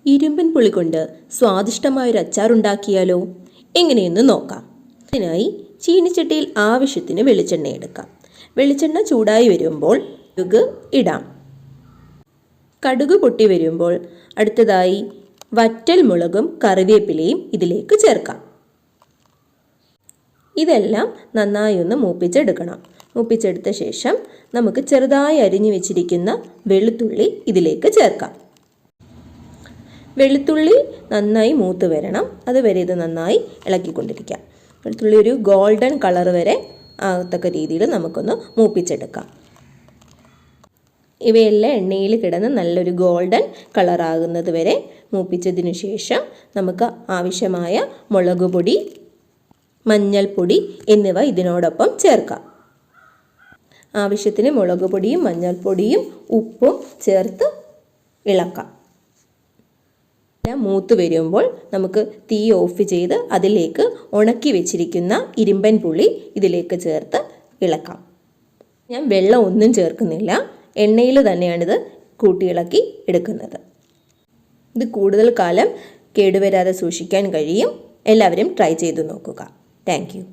ഇരുമ്പൻ പുളി കൊണ്ട് സ്വാദിഷ്ടമായൊരു അച്ചാറുണ്ടാക്കിയാലോ? എങ്ങനെയെന്ന് നോക്കാം. അതിനായി ചീനിച്ചട്ടിയിൽ ആവശ്യത്തിന് വെളിച്ചെണ്ണ എടുക്കാം. വെളിച്ചെണ്ണ ചൂടായി വരുമ്പോൾ കടുക് ഇടാം. കടുക് പൊട്ടി വരുമ്പോൾ അടുത്തതായി വറ്റൽ മുളകും കറിവേപ്പിലയും ഇതിലേക്ക് ചേർക്കാം. ഇതെല്ലാം നന്നായി ഒന്ന് മൂപ്പിച്ചെടുക്കണം. മൂപ്പിച്ചെടുത്ത ശേഷം നമുക്ക് ചെറുതായി അരിഞ്ഞു വെച്ചിരിക്കുന്ന വെളുത്തുള്ളി ഇതിലേക്ക് ചേർക്കാം. വെളുത്തുള്ളി നന്നായി മൂത്ത് വരണം. അതുവരെ ഇത് നന്നായി ഇളക്കിക്കൊണ്ടിരിക്കാം. വെളുത്തുള്ളി ഒരു ഗോൾഡൻ കളർ വരെ ആകത്തക്ക രീതിയിൽ നമുക്കൊന്ന് മൂപ്പിച്ചെടുക്കാം. ഇവയെല്ലാം എണ്ണയിൽ കിടന്ന് നല്ലൊരു ഗോൾഡൻ കളറാകുന്നത് വരെ മൂപ്പിച്ചതിനു ശേഷം നമുക്ക് ആവശ്യമായ മുളക് പൊടി, മഞ്ഞൾപ്പൊടി എന്നിവ ഇതിനോടൊപ്പം ചേർക്കാം. ആവശ്യത്തിന് മുളക് പൊടിയും മഞ്ഞൾപ്പൊടിയും ഉപ്പും ചേർത്ത് ഇളക്കാം. മൂത്ത് വരുമ്പോൾ നമുക്ക് തീ ഓഫ് ചെയ്ത് അതിലേക്ക് ഉണക്കി വെച്ചിരിക്കുന്ന ഇരുമ്പൻ പുളി ഇതിലേക്ക് ചേർത്ത് ഇളക്കാം. ഞാൻ വെള്ളം ഒന്നും ചേർക്കുന്നില്ല, എണ്ണയിൽ തന്നെയാണിത് കൂട്ടിയിളക്കി എടുക്കുന്നത്. ഇത് കൂടുതൽ കാലം കേടുവരാതെ സൂക്ഷിക്കാൻ കഴിയും. എല്ലാവരും ട്രൈ ചെയ്ത് നോക്കുക. Thank you.